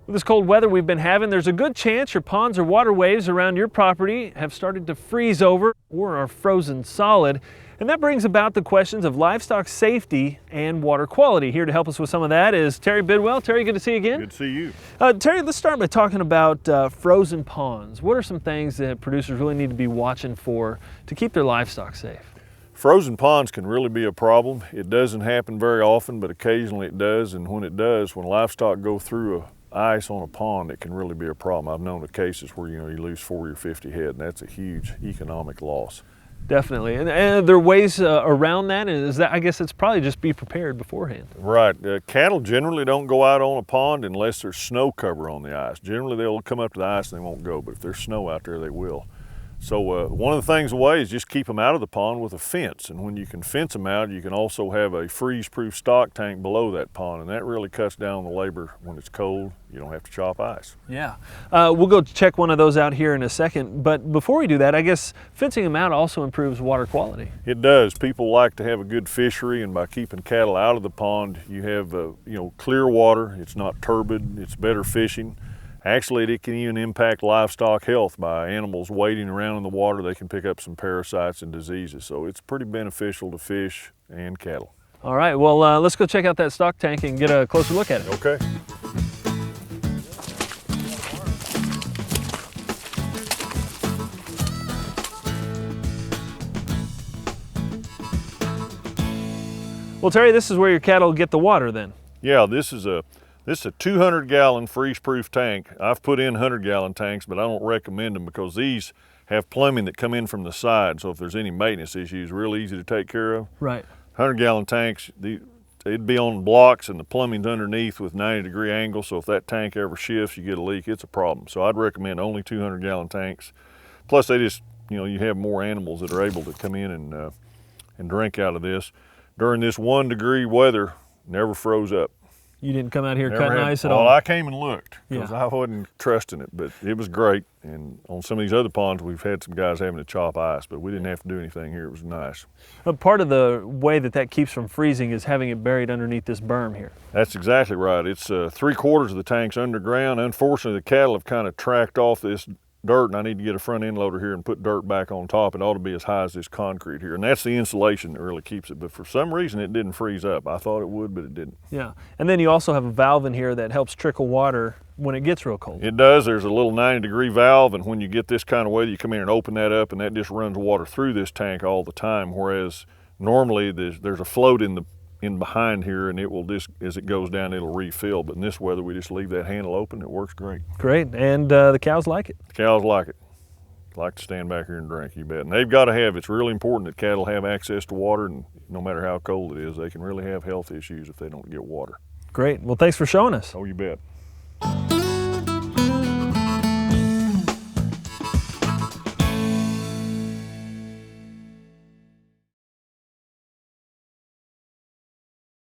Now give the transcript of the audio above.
With this cold weather we've been having, there's a good chance your ponds or waterways around your property have started to freeze over or are frozen solid. And that brings about the questions of livestock safety and water quality. Here to help us with some of that is Terry Bidwell. Terry, good to see you again. Good to see you. Terry, let's start by talking about frozen ponds. What are some things that producers really need to be watching for to keep their livestock safe? Frozen ponds can really be a problem. It doesn't happen very often, but occasionally it does. And when it does, when livestock go through ice on a pond, it can really be a problem. I've known of cases where you lose 40 or 50 head, and that's a huge economic loss. Definitely. And are there ways around that? And is that, I guess it's probably just be prepared beforehand. Right. Cattle generally don't go out on a pond unless there's snow cover on the ice. Generally they'll come up to the ice and they won't go, but if there's snow out there, they will. So one of the things away is just keep them out of the pond with a fence. And when you can fence them out, you can also have a freeze-proof stock tank below that pond, and that really cuts down the labor when it's cold. You don't have to chop ice. Yeah. We'll go check one of those out here in a second. But before we do that, I guess fencing them out also improves water quality. It does. People like to have a good fishery, and by keeping cattle out of the pond, you have clear water. It's not turbid. It's better fishing. Actually, it can even impact livestock health by animals wading around in the water. They can pick up some parasites and diseases. So it's pretty beneficial to fish and cattle. All right, well, let's go check out that stock tank and get a closer look at it. Okay. Well, Terry, this is where your cattle get the water then. Yeah, this is a 200-gallon freeze-proof tank. I've put in 100-gallon tanks, but I don't recommend them because these have plumbing that come in from the side. So if there's any maintenance issues, real easy to take care of. Right. 100-gallon tanks, it'd be on blocks and the plumbing's underneath with 90-degree angle. So if that tank ever shifts, you get a leak, it's a problem. So I'd recommend only 200-gallon tanks. Plus they just, you have more animals that are able to come in and drink out of this. During this 1-degree weather, never froze up. You didn't come out here cutting ice at all? all? Well, I came and looked because Yeah. I wasn't trusting it, but it was great. And on some of these other ponds, we've had some guys having to chop ice, but we didn't have to do anything here. It was nice. But part of the way that keeps from freezing is having it buried underneath this berm here. That's exactly right. It's 3/4 of the tank's underground. Unfortunately, the cattle have kind of tracked off this dirt, and I need to get a front end loader here and put dirt back on top. It ought to be as high as this concrete here, and that's the insulation that really keeps it. But for some reason, it didn't freeze up. I thought it would, but it didn't. Yeah, and then you also have a valve in here that helps trickle water when it gets real cold. It does. There's a little 90-degree valve, and when you get this kind of weather, you come in and open that up, and that just runs water through this tank all the time, whereas normally there's a float in behind here, and it will just, as it goes down, it'll refill. But in this weather, we just leave that handle open. It works great. Great, and the cows like it. The cows like it. Like to stand back here and drink, you bet. And they've got to have, it's really important that cattle have access to water, and no matter how cold it is, they can really have health issues if they don't get water. Great, well, thanks for showing us. Oh, you bet.